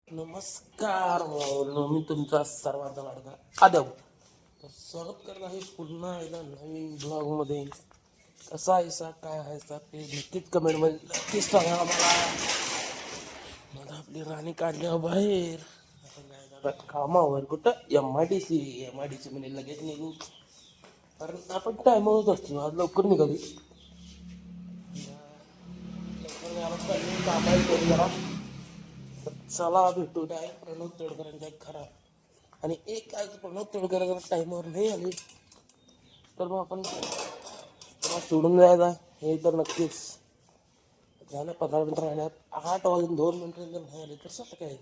नमस्कार मी तुमचा सर्वांचा लाडका आदव. तर स्वागत करत आहे पुन्हा एकदा नवीन ब्लॉगमध्ये. कसा आहेसा काय आहेसा ते नक्कीच कमेंटमध्ये नक्कीच सांगा आम्हाला. मला आपली राणी काढल्या बाहेर आपण काय जातात कामावर. कुठं एम आय डी सी म्हणजे लगेच निघू, कारण आपण टायमावरच असतो. आज लवकर निघाली, लवकर जायलाच पाहिजे, कामाला जरा. चला भेटू डायरेक्ट प्रणव तोडकरांच्या घरात. आणि एक आज प्रणव तोडकर जर टाईमावर नाही आले तर मग आपण त्याला सोडून जायचा हे तर नक्कीच. झालं 15 मिनिटं राहिल्यात, 8 वाजून 2 मिनिटं जर नाही आले तर कसं काय.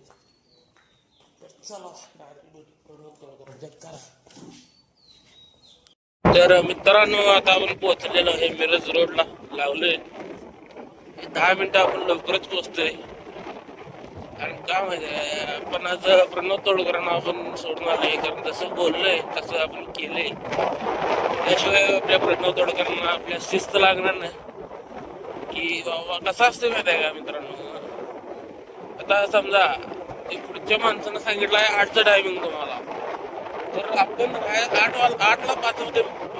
तर चला डायरेक्ट भेटू प्रणव तोडकरांच्या घरात. तर मित्रांनो, आता आपण पोहोचलेलो आहे मिरज रोडला. लावलोय 10 मिनिटं, आपण लवकरच पोहोचतोय. कारण का माहिती आहे, आपण आज प्रणव तोडकरांना आपण सोडून आलोय, कारण तसं बोललोय तसं आपण केलंय. त्याशिवाय आपल्या प्रणव तोडकरांना आपल्या शिस्त लागणार नाही. की बाबा कसं असतं माहिती आहे का मित्रांनो, आता समजा ते पुढच्या माणसानं सांगितलं आहे 8चं टायमिंग तुम्हाला, तर आपण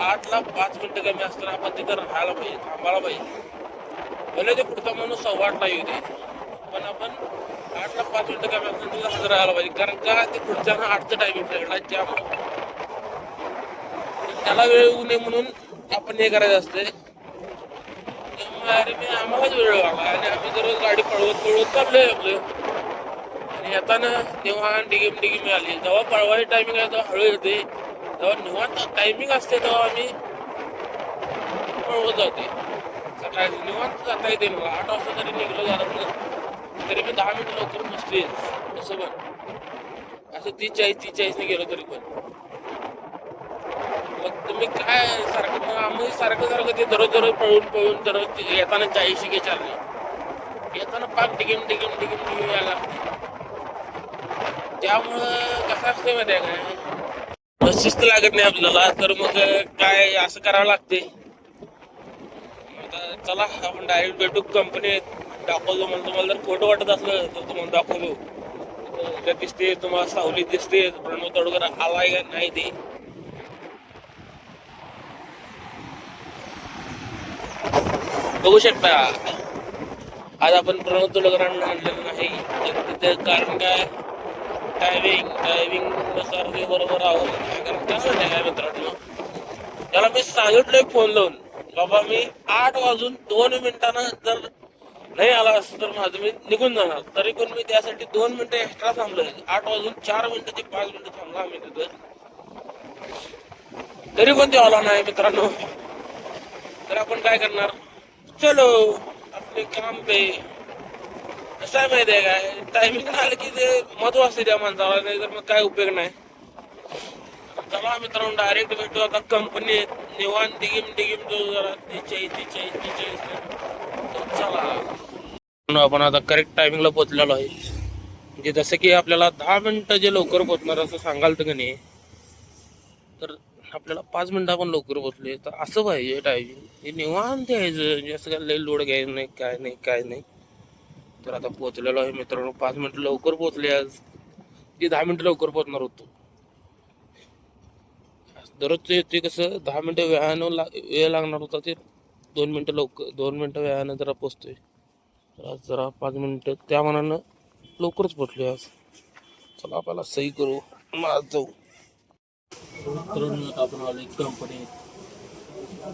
8ला 5 मिनिटं कमी असताना आपण तिथं राहायला पाहिजे, थांबायला पाहिजे. भले ते पुढचा माणूस 8:15 येऊ दे, पण आपण 8ला 5 मिनिटं कमी असताना तिथं हजर राहायला पाहिजे. कारण का ते पुढच्यानं 8चं टायमिंग ठेवला, त्यामुळे त्याला वेळ येऊ नये म्हणून आपण हे करायचं असते. अरे मी आम्हालाच वेळ लागला आणि आम्ही दररोज गाडी पळवत चाललोय आपलं. आणि येताना तेव्हा डिगीम आली. जेव्हा पळवायची टायमिंग आहे तेव्हा हळू येते, जेव्हा निवांत टायमिंग असते तेव्हा आम्ही पळवत जाते. सकाळी निवांत जाता येते मला. 8 वाजता जरी निघलो झालं तरी मी 10 मिनिटं लवकर पोचते. तसं पण असं 30-40ने गेलो तरी पण. मग तुम्ही काय सारखं, आम्ही सारखं ते दररोज पळून दररोज येताना 40 चालले, येताना पाक डिगीम यायला लागते. त्यामुळं कसं असतं माहिती आहे काय, शिस्त लागत नाही आपल्याला. तर मग काय असं करावं लागते. आता चला आपण डायरेक्ट भेटू कंपनीत. दाखवतो मला, तुम्हाला जर खोटं वाटत असलं तर तुम्हाला दाखवतो. दिसते तुम्हाला सावली दिसते, प्रणव तोडकर आलाय का नाही ते बघू शकता. आज आपण प्रणव तोडकरांना आणलेलं नाही, त्याचं कारण काय, टायमिंग नुसार ते बरोबर आहोत. कारण काय माहिती काय मित्रांनो, त्याला मी सांगितलंय फोन लावून, बाबा मी 8 वाजून 2 मिनिटांना जर नाही आला असं तर माझं मी निघून जाणार. तरी पण मी त्यासाठी 2 मिनिटं एक्स्ट्रा थांबलोय. 8 वाजून 4 मिनिटं ते 5 मिनिटं थांबला आम्ही तिथं, तरी पण ते आला नाही मित्रांनो. तर आपण काय करणार, चलो आपले काम पे. कसं आहे माहिती आहे काय, टायमिंग आलं की ते महत्व असते त्या माणसाला, नाही तर मग काय उपयोग नाही. चला मित्रांनो डायरेक्ट भेटू आता कंपनीत. निवांत डिगीम जो जरा 43 चला. आपण आता करेक्ट टायमिंगला पोहोचलेलो आहे. म्हणजे जसं की आपल्याला 10 मिनिटं जे लवकर पोहोचणार असं सांगाल तर नाही, तर आपल्याला 5 मिनिटं आपण लवकर पोहोचले. तर असं पाहिजे टायमिंग, हे निवांत यायचं, जास्त काय लई लोड घ्यायचं नाही, काय नाही. तर आता पोहोचलेलो आहे मित्रांनो, 5 मिनिटं लवकर पोहोचले. आज ते 10 मिनिटं लवकर पोहोचणार होतो. दररोजचं ते कसं 10 मिनिटं वेळ लागणार होता, ते 2 मिनिटं वेळानं जरा पोचतोय. तर आज जरा 5 मिनिटं त्या मनानं लवकरच पोचलोय आज. चला आपल्याला सही करू, माझ जाऊ. आपण आलो एक कंपनीत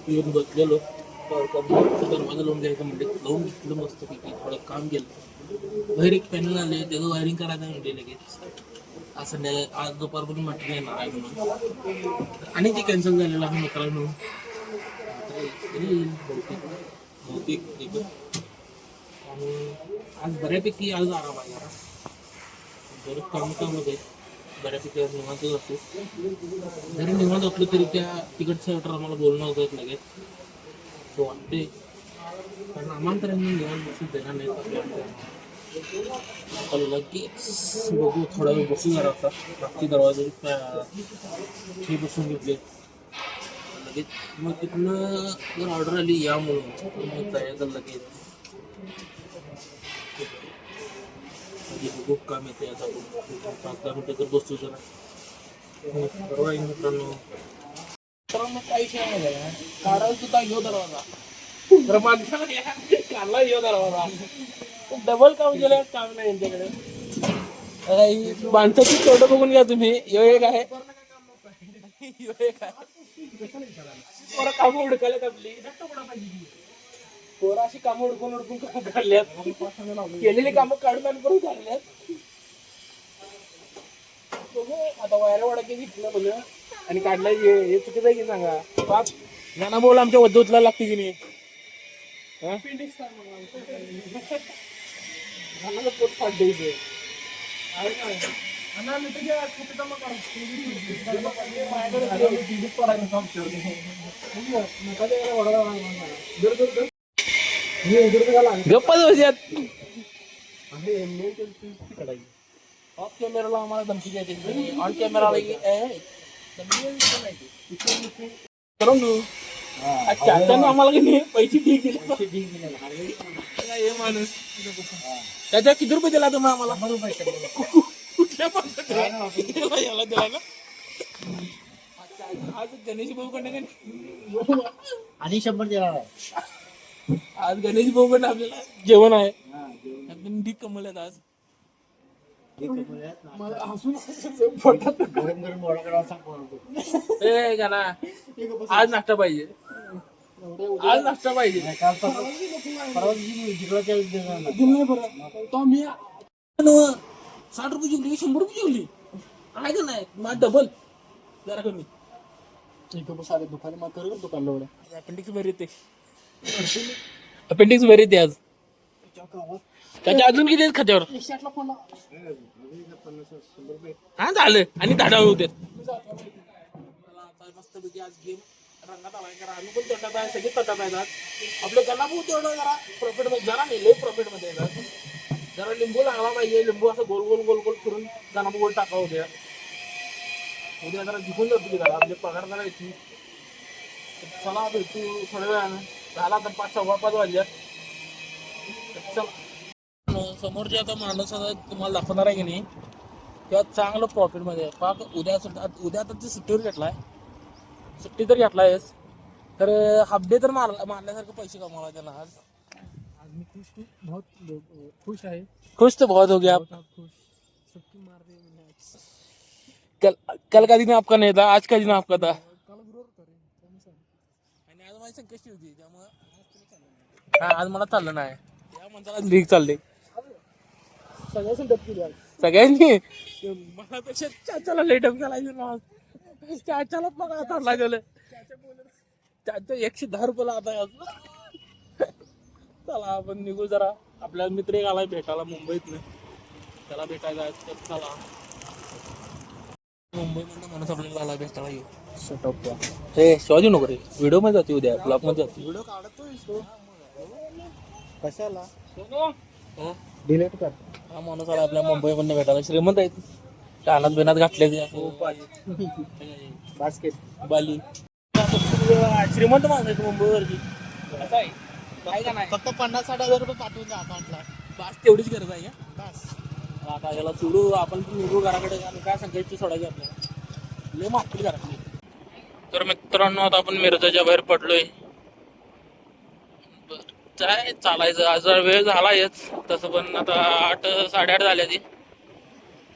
येऊन बसलेलो. दरवाजा लावून द्यायचं म्हणजे लावून घेतलं मस्त पैकी. थोडं काम केलं. बाहेर एक पॅनल आले, त्याचं वायरिंग करायचं म्हणजे लगेच. असं नाही, आज दुपारपर्यंत म्हटलं येणार आहे म्हणून, आणि ते कॅन्सल झालेलं आहे मित्रांनो. बहुतेक आणि आज बऱ्यापैकी आज आराम आहे. बरं कामच आहे, बऱ्यापैकी निवांतच असतो. जरी निवांत असलो तरी त्या तिकडचं ऑर्डर आम्हाला बोलणं होतं लगेच, असं वाटते. कारण आम्हाला तर निवांत बसून देणार नाही. आपण लगेच बघू, थोडा वेळ बसून जरा होता. बाकी दरवाजे हे बसून घेतले लगेच. मग तिथनं जर ऑर्डर आली या म्हणून मग जायचं लगेच. बघू काम येते आता 5-10 मिनिटं तर बसतो जरा. बरोबर आहे मित्रांनो. मित्रांनो काही विषय नाही काढायला सुद्धा यो दरवाजा तर माणसाला काढला यो दरवाजा डबल काम केलं काम नाही यांच्याकडे. माणसाची तोंड बघून घ्या तुम्ही. यो एक आहे यो एक आहे पोरं काम हुडकायला आपली पोरं अशी कामं हुडकून काम काढल्यात. केलेली कामं काढून आणि करून काढल्यात. आता वायरा वाडा घेतलं बोल आणि काढला हे चुकीचं आहे की सांगा. बाप नाना बोल आमच्या वद्दूतला लागते की नाही पोट फाडलं इथे. गप्पाच बसयात ऑफ कॅमेराला आम्हाला धमकी द्यायची ऑन कॅमेराला चाचाने आम्हाला की नाही पैसे ठीक दिले. हे माणूस त्याच्या किती रुपये दिला तुम्ही आम्हाला? कुठल्या याला दिला ना. आज गणेश भाऊ कडे आणि 100 देणार आहे. आज गणेश भाऊ कडे आपल्याला जेवण आहे. ढीक कमवल्यात आज. आज नाश्ता पाहिजे. आज नाश्ता पाहिजे. 60 रुपये जिंकली 100 रुपये जिंकली आहे का नाही. मग डबल जरा कमी दुकान मग करू दुकान अपेंडिक्स बरी येते. अपेंडिक्स बरी येते आज. त्याच्या अजून किती आहेत खात्यावर? हा झालं आणि धाडा होते. मस्तपैकी आज गेम रंगात आलाय करा. आम्ही पण तटात आहे सगळे तटात आहेत. आपलं गल्ला भाऊ तेवढं जरा प्रॉफिट मध्ये जरा नाही लय प्रॉफिट मध्ये येतात. जरा लिंबू लागला पाहिजे. लिंबू असं गोल गोल गोल गोल फिरून गणा गोल टाकावं उद्या. उद्या जरा जिंकून जातो की जरा आपले पगार जरा येते. चला भेटू थोड्या वेळानं. झाला तर 5-5:15 वाजल्यात. समोरचे आता माणूस आता तुम्हाला दाखवणार आहे की नाही तेव्हा चांगलं प्रॉफिट मध्ये आहे. पाक उद्या तर सुट्टीवर घेतलाय. सुट्टी तर घेतलायच तर हाफ डे तर मारल्यासारखे पैसे कमावला त्याला आज. मी बहुत खुश आहे. खुश तो बहुत हो गया आप. कल का दिन आपका नहीं था आज का दिन आपका था. आणि आज माझी संकष्टी होती त्यामुळे आज मला चाललं नाही. त्या माणसाला लीग चालले सगळ्यांनी. मनापेक्षा चाचाला लेटअप केला. चाचाला पगार चालला गेलं. चाचा 110 रुपयाला आता. चला आपण निघू जरा. आपल्या मित्र एक आलाय भेटायला मुंबईतनं. त्याला भेटायला आहे तर चला. मुंबईमधनं माणूस आपल्याला आला भेटायला येऊ. हे शिवाजी नको रे. व्हिडिओ मध्ये जाते उद्या ब्लॉग मध्ये जाते. व्हिडिओ काढतोय कशाला डिलीट कर. हा माणूस आला आपल्या मुंबईमधनं भेटायला. श्रीमंत आहेत. कानात बिनात घातले बास्केट बाली. श्रीमंत माणूस आहेत मुंबईवरची. असं आहे काय का नाही. फक्त 50-60 रुपये पाठवून द्या अकाउंटला. बस तेवढीच गरज आहे का बस. आता याला सोडू आपण निघू घराकडे. आणि काय सांगायची सोडायची आपल्याला लय मागतील घरातली. तर मित्रांनो आता आपण मिरजाच्या बाहेर पडलोय. काय चालायचं आज वेळ झाला येच तसं पण आता 8-8:30 झाल्या ती.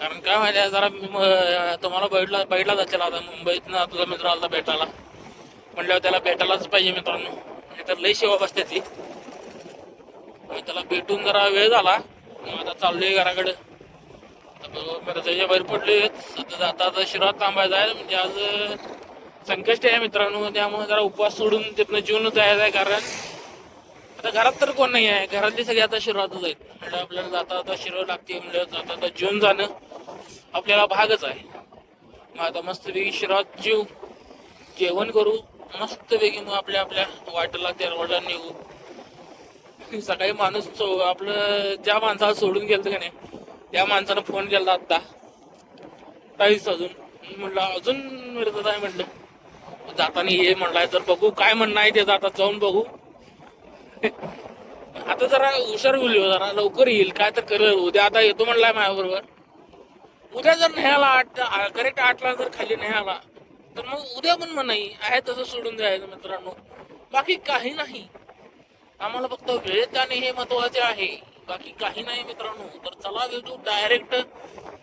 कारण काय माहिती आहे जरा तुम्हाला बैठला जायचं आता मुंबईतनं तुझा मित्र आला भेटायला म्हटल्यावर त्याला भेटायलाच पाहिजे मित्रांनो. नाही तर लई सेवा बसते ती. त्याला भेटून जरा वेळ झाला. मग आता चाललोय घराकडे. मिरजाच्या बाहेर पडलोय. आता जाता शिरात थांबायचं आहे म्हणजे आज संकष्टी आहे मित्रांनो. त्यामुळे जरा उपवास सोडून तिथनं जेवून जायचं आहे. कारण आता घरात तर कोण नाही आहे. घरातली सगळी आता शिरवातच आहेत. म्हणजे आपल्याला जाता आता शिरव लागते म्हणजे जाता जेवून जाणं आपल्याला भागच आहे. मग आता मस्तपैकी शिरवात जेवण करू मस्तपैकी मग आपल्या वाटेला तेरवाडा निघू. सकाळी माणूस आपलं ज्या माणसाला सोडून गेलं का नाही त्या माणसानं फोन केला आता 28 अजून म्हटलं अजून मिळत आहे म्हटलं जाताना हे म्हणलाय तर बघू काय म्हणणं आहे ते. आता जाऊन बघू. आता जरा हुशार होईल हो, जरा लवकर येईल काय तर करेल उद्या. आता येतो म्हणलाय माझ्याबरोबर. उद्या जर न्यायला करेक्ट 8ला जर खाली न्यायला तर मग उद्या पण नाही आहे तसं सोडून जायचं मित्रांनो. बाकी काही नाही, आम्हाला फक्त वेळ जाणे हे महत्वाचे आहे, बाकी काही नाही मित्रांनो. तर चला भेटू डायरेक्ट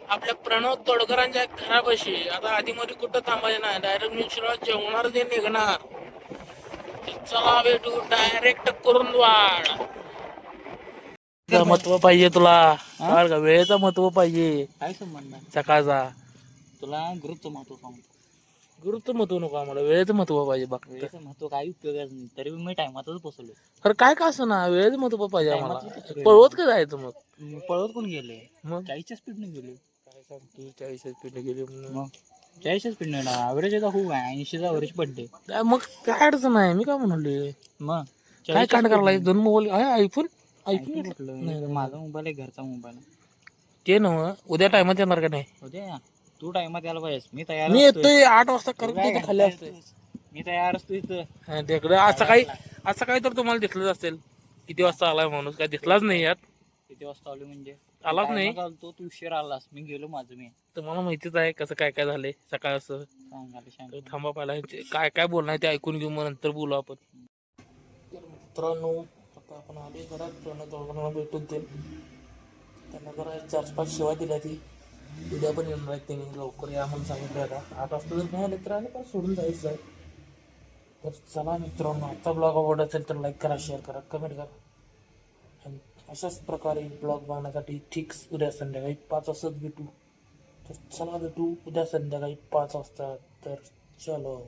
आपल्या प्रणव तोडकरांच्या घरापाशी. आता आधीमध्ये कुठं थांबायचं नाही, डायरेक्ट मी जेवणार ते निघणार. तर चला भेटू डायरेक्ट कुरुंदवाड. महत्व पाहिजे तुला, कळलं का? वेळेचं महत्व पाहिजे काय संबंध नाही सकाळचा. तुला ग्रुपचं महत्व सांगतो. गुरुचं महत्व नको आम्हाला, वेळेचं महत्व पाहिजे. बघ वेळेचं महत्व काही उपयोगाचं नाही, तरी मी टायमातच पोहोचलो. खरं काय का असं ना, वेळेचं महत्व पाहिजे आम्हाला. टायमातच पळवत का जायचं मग? पळवत कोण गेले? मग 40च्या स्पीडने गेले. काय सांगतो 40 स्पीड गेली म्हणून. मग 40च्या स्पीडने ना ॲव्हरेज आता खूप आहे, 80चा ॲव्हरेज पडते. मग काय अडचण आहे, मी काय म्हणाले. मग काय कांड करायला 2 मोबाईल आहे. आयफोन iPhone कुठलं? माझा मोबाईल आहे, घरचा मोबाईल. ते नव्ह, उद्या टायमात येणार का नाही? उद्या तू टायमात यायला पाहिजे. मी तयार मी असतोय. येतोय 8 वाजता तू करत काय तिथे खाली असतोय. मी तयार असतो इथं. तिकडे आज सकाळी तर तुम्हाला दिसलंच असेल किती वाजता आलाय म्हणून. काय दिसलाच नाही यात. किती वाजता आलो म्हणजे? आलाच नाही. टायमात आलतो, तू उशीर आलास, मी गेलो माझं मी. तुम्हाला माहितीच आहे कसं काय काय झालंय सकाळ असं. सांगायला थांबा पहिला काय काय बोलणार ते ऐकून घेऊ, मग नंतर बोलू आपण. तर मित्रांनो आता आपण आले घरात, प्रणव तोडकरांना भेटून ते त्यांना जरा 4-5 शिवाय दिल्या. ती उद्या पण येणार आहेत, त्यांनी लवकर या म्हणून सांगितलं. आता 8 वाजता जर नाही आले तर आले, पण सोडून जायचं आहे. तर चला मित्रांनो, आजचा ब्लॉग आवडला असेल तर लाईक करा, शेअर करा, कमेंट करा. आणि अशाच प्रकारे ब्लॉग बघण्यासाठी ठीक उद्या संध्याकाळी 5 वाजताच भेटू. तर चला भेटू उद्या संध्याकाळी 5 वाजता. तर चलो.